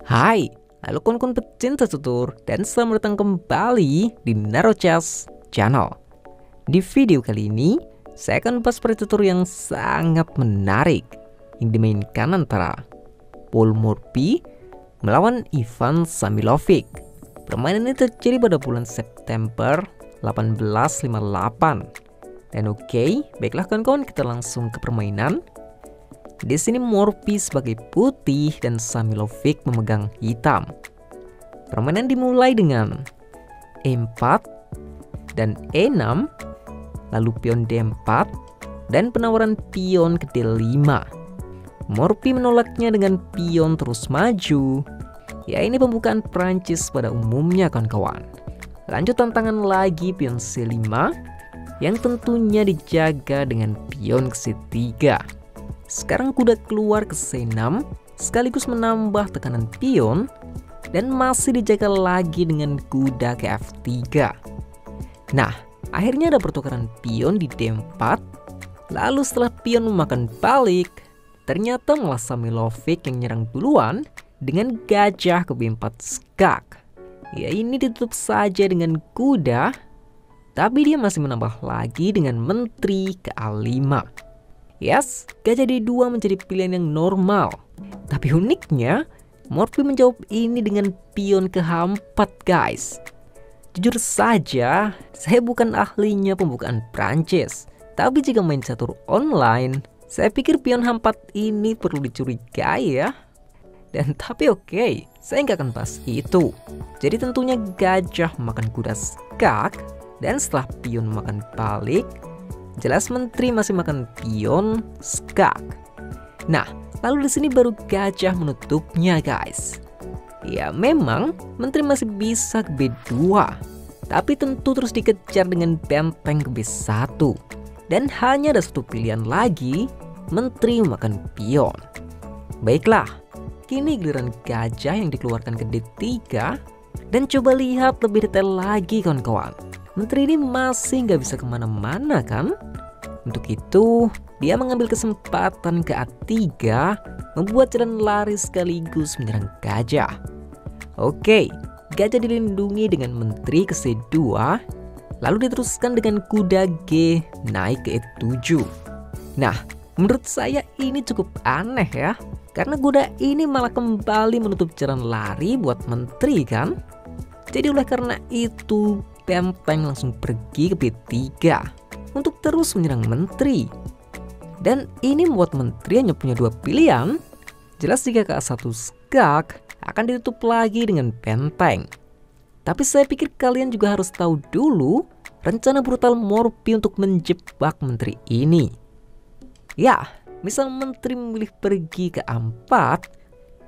Hai, halo kawan-kawan pecinta tutur dan selamat datang kembali di Narochess Channel. Di video kali ini, saya akan bahas tutur yang sangat menarik yang dimainkan antara Paul Morphy melawan Ivan Samilovic. Permainan ini terjadi pada bulan September 1858. Dan oke, baiklah kawan-kawan, kita langsung ke permainan. Di sini Morphy sebagai putih dan Samilovic memegang hitam. Permainan dimulai dengan E4 dan E6, lalu pion D4 dan penawaran pion ke D5. Morphy menolaknya dengan pion terus maju. Ya, ini pembukaan Prancis pada umumnya kawan-kawan. Lanjut tantangan lagi pion C5 yang tentunya dijaga dengan pion ke C3. Sekarang kuda keluar ke C6 sekaligus menambah tekanan pion dan masih dijaga lagi dengan kuda ke F3. Nah, akhirnya ada pertukaran pion di D4. Lalu setelah pion memakan balik, ternyata malah Samilovic yang nyerang duluan dengan gajah ke B4 skak. Ya, ini ditutup saja dengan kuda, tapi dia masih menambah lagi dengan menteri ke A5. Yes, gajah D2 menjadi pilihan yang normal. Tapi uniknya, Morphy menjawab ini dengan pion ke H4 guys. Jujur saja, saya bukan ahlinya pembukaan Prancis. Tapi jika main catur online, saya pikir pion H4 ini perlu dicurigai ya. Dan tapi oke, saya nggak akan bahas itu. Jadi tentunya gajah makan kuda skak. Dan setelah pion makan balik, jelas menteri masih makan pion skak. Nah, lalu di sini baru gajah menutupnya guys. Ya memang menteri masih bisa ke B2, tapi tentu terus dikejar dengan benteng ke B1. Dan hanya ada satu pilihan lagi, menteri makan pion. Baiklah, kini giliran gajah yang dikeluarkan ke D3. Dan coba lihat lebih detail lagi kawan-kawan. Menteri ini masih nggak bisa kemana-mana kan? Untuk itu, dia mengambil kesempatan ke A3, membuat jalan lari sekaligus menyerang gajah. Oke, gajah dilindungi dengan menteri ke C2, lalu diteruskan dengan kuda G naik ke E7. Nah, menurut saya ini cukup aneh ya, karena kuda ini malah kembali menutup jalan lari buat menteri kan? Jadi oleh karena itu, benteng langsung pergi ke B3 untuk terus menyerang menteri. Dan ini membuat menteri hanya punya dua pilihan. Jelas jika ke A1 skak akan ditutup lagi dengan benteng. Tapi saya pikir kalian juga harus tahu dulu rencana brutal Morphy untuk menjebak menteri ini. Ya, misal menteri memilih pergi ke A4,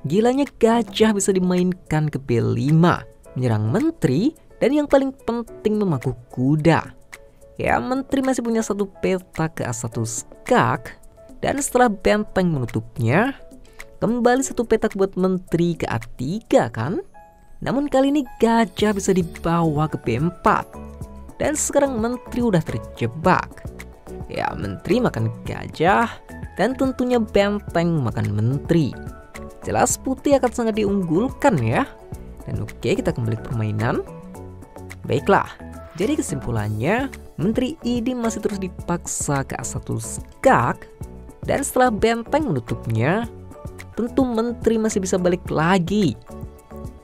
gilanya gajah bisa dimainkan ke B5, menyerang menteri. Dan yang paling penting memaku kuda. Ya, menteri masih punya satu peta ke A1 skak. Dan setelah benteng menutupnya, kembali satu petak buat menteri ke A3 kan? Namun kali ini gajah bisa dibawa ke B4. Dan sekarang menteri udah terjebak. Ya, menteri makan gajah. Dan tentunya benteng makan menteri. Jelas putih akan sangat diunggulkan ya. Dan oke, kita kembali ke permainan. Baiklah, jadi kesimpulannya, menteri ini masih terus dipaksa ke A1 skak. Dan setelah benteng menutupnya, tentu menteri masih bisa balik lagi.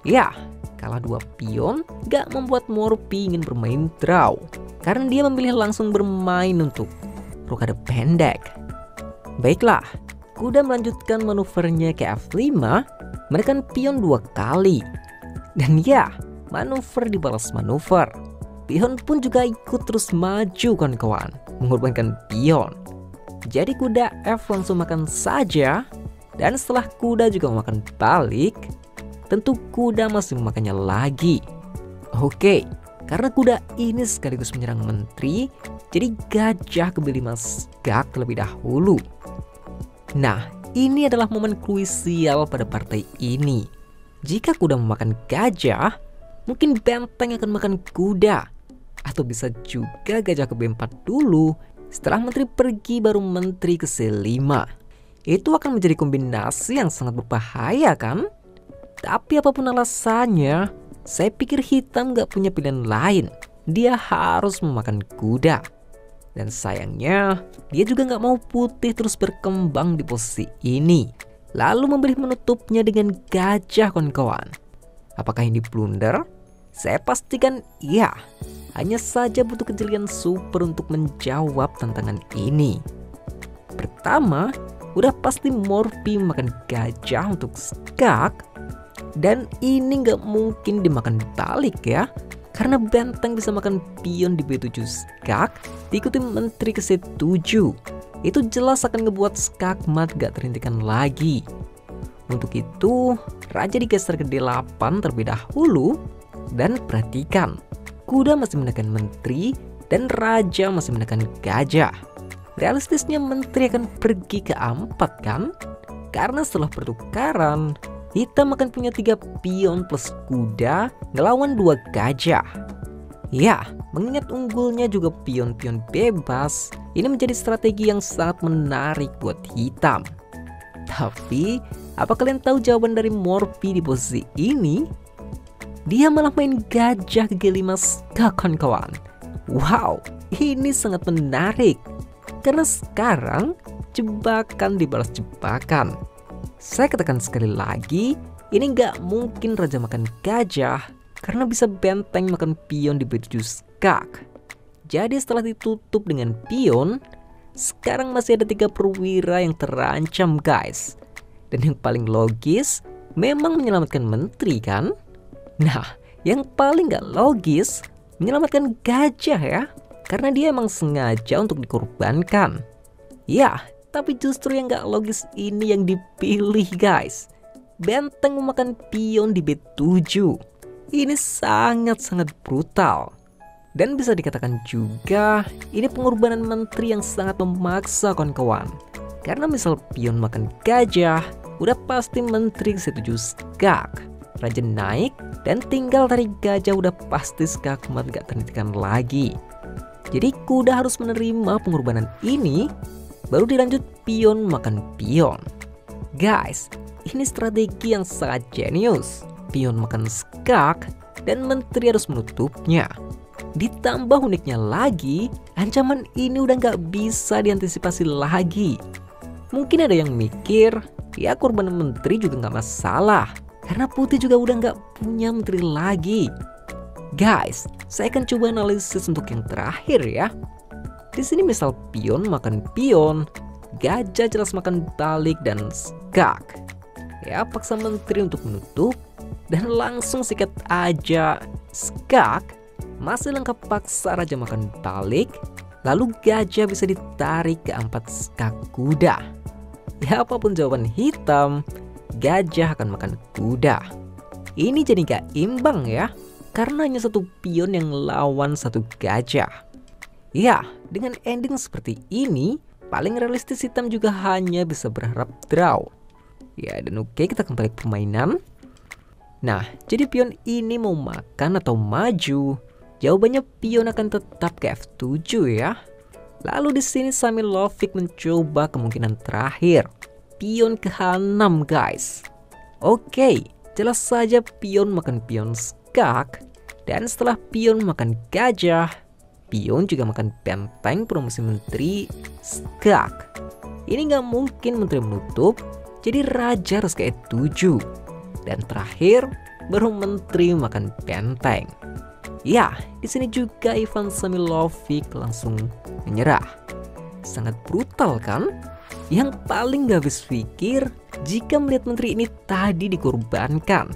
Ya, kalah dua pion gak membuat Morphy ingin bermain draw, karena dia memilih langsung bermain untuk rokade pendek. Baiklah, kuda melanjutkan manuvernya ke F5, menekan pion dua kali. Dan ya, manuver dibalas manuver. Pion pun juga ikut terus maju kawan-kawan, mengorbankan pion. Jadi kuda F langsung makan saja. Dan setelah kuda juga memakan balik, tentu kuda masih memakannya lagi. Oke, karena kuda ini sekaligus menyerang menteri, jadi gajah ke B5 skak terlebih dahulu. Nah, ini adalah momen krusial pada partai ini. Jika kuda memakan gajah, mungkin benteng akan makan kuda. Atau bisa juga gajah ke B4 dulu. Setelah menteri pergi baru menteri ke C5. Itu akan menjadi kombinasi yang sangat berbahaya kan? Tapi apapun alasannya, saya pikir hitam gak punya pilihan lain. Dia harus memakan kuda. Dan sayangnya, dia juga gak mau putih terus berkembang di posisi ini. Lalu memilih menutupnya dengan gajah, kawan-kawan. Apakah ini blunder? Saya pastikan iya. Hanya saja butuh kejelian super untuk menjawab tantangan ini. Pertama, udah pasti Morphy makan gajah untuk skak. Dan ini nggak mungkin dimakan balik ya. Karena benteng bisa makan pion di B7 skak, diikuti menteri ke C7. Itu jelas akan ngebuat skakmat gak terhentikan lagi. Untuk itu, raja digeser ke D8 terlebih dahulu. Dan perhatikan, kuda masih menekan menteri dan raja masih menekan gajah. Realistisnya menteri akan pergi ke A4 kan? Karena setelah pertukaran, hitam akan punya 3 pion plus kuda ngelawan 2 gajah. Ya, mengingat unggulnya juga pion-pion bebas, ini menjadi strategi yang sangat menarik buat hitam. Tapi, apa kalian tahu jawaban dari Morphy di posisi ini? Dia malah main gajah ke G5 skak, kawan-kawan. Wow, ini sangat menarik. Karena sekarang jebakan dibalas jebakan. Saya katakan sekali lagi, ini nggak mungkin raja makan gajah karena bisa benteng makan pion di B7 skak. Jadi setelah ditutup dengan pion, sekarang masih ada 3 perwira yang terancam, guys. Dan yang paling logis memang menyelamatkan menteri kan? Nah, yang paling gak logis menyelamatkan gajah ya, karena dia emang sengaja untuk dikorbankan. Ya, tapi justru yang gak logis ini yang dipilih, guys. Benteng memakan pion di B7. Ini sangat-sangat brutal. Dan bisa dikatakan juga ini pengorbanan menteri yang sangat memaksa, kawan-kawan. Karena misal pion makan gajah, udah pasti menteri C7 skak. Raja naik dan tinggal tarik gajah, udah pasti skakmat gak terhentikan lagi. Jadi kuda harus menerima pengorbanan ini, baru dilanjut pion makan pion. Guys, ini strategi yang sangat jenius. Pion makan skak dan menteri harus menutupnya. Ditambah uniknya lagi, ancaman ini udah gak bisa diantisipasi lagi. Mungkin ada yang mikir, ya korban menteri juga gak masalah, karena putih juga udah gak punya menteri lagi. Guys, saya akan coba analisis untuk yang terakhir ya. Di sini misal pion makan pion, gajah jelas makan balik dan skak. Ya, paksa menteri untuk menutup dan langsung sikat aja skak. Masih lengkap paksa raja makan balik, lalu gajah bisa ditarik ke A4 skak kuda. Ya, apapun jawaban hitam, gajah akan makan kuda. Ini jadi gak imbang ya, karena hanya 1 pion yang lawan 1 gajah. Ya, dengan ending seperti ini, paling realistis hitam juga hanya bisa berharap draw. Ya, dan oke, kita kembali ke permainan. Nah, jadi pion ini mau makan atau maju? Jawabannya pion akan tetap ke F7 ya. Lalu di sini Samilovic mencoba kemungkinan terakhir, pion ke H6, guys. Oke, jelas saja pion makan pion skak, dan setelah pion makan gajah, pion juga makan benteng promosi menteri skak. Ini nggak mungkin menteri menutup, jadi raja harus ke E7. Dan terakhir baru menteri makan benteng. Ya, di sini juga Ivan Samilovic langsung menyerah. Sangat brutal kan? Yang paling gak habis pikir jika melihat menteri ini tadi dikorbankan,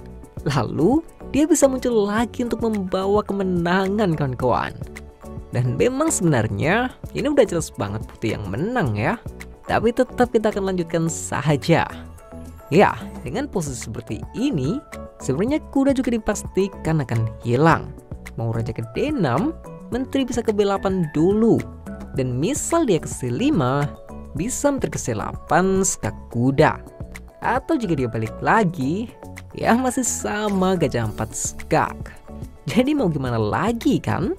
lalu dia bisa muncul lagi untuk membawa kemenangan, kawan-kawan. Dan memang sebenarnya ini udah jelas banget putih yang menang ya. Tapi tetap kita akan lanjutkan saja. Ya, dengan posisi seperti ini, sebenarnya kuda juga dipastikan akan hilang. Mau raja ke D6, menteri bisa ke B8 dulu. Dan misal dia ke C5, bisa menteri ke C8 skak kuda. Atau jika dia balik lagi, ya masih sama gajah 4 skak. Jadi mau gimana lagi kan?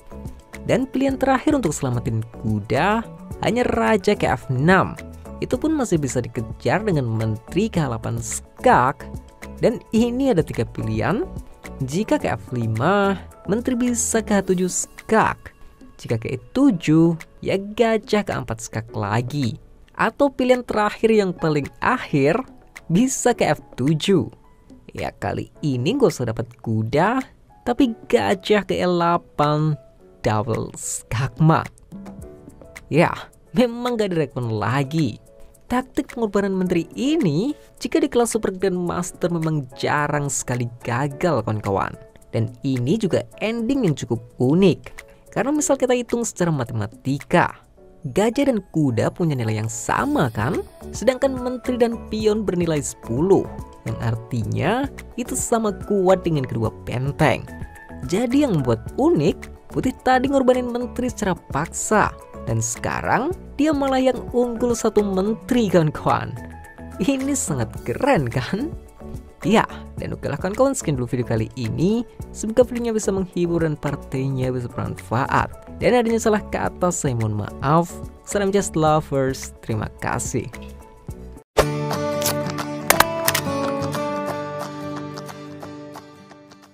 Dan pilihan terakhir untuk selamatin kuda hanya raja ke F6. Itu pun masih bisa dikejar dengan menteri ke H8 skak. Dan ini ada 3 pilihan. Jika ke F5, menteri bisa ke H7 skak. Jika ke E7, ya gajah ke 4 skak lagi. Atau pilihan terakhir yang paling akhir, bisa ke F7. Ya kali ini gak usah dapat kuda, tapi gajah ke E8 double skakmat. Ya, memang gak direspon lagi. Taktik pengorbanan menteri ini jika di kelas Super Grandmaster memang jarang sekali gagal kawan-kawan. Dan ini juga ending yang cukup unik. Karena misal kita hitung secara matematika, gajah dan kuda punya nilai yang sama kan? Sedangkan menteri dan pion bernilai 10. Yang artinya itu sama kuat dengan kedua benteng. Jadi yang membuat unik, Putih tadi ngorbanin menteri secara paksa. Dan sekarang dia malah yang unggul 1 menteri kawan-kawan. Ini sangat keren kan? Ya, dan okelah kawan-kawan, sekian dulu video kali ini. Semoga videonya bisa menghibur dan partainya bisa bermanfaat. Dan adanya salah kata saya mohon maaf. Salam just lovers, terima kasih.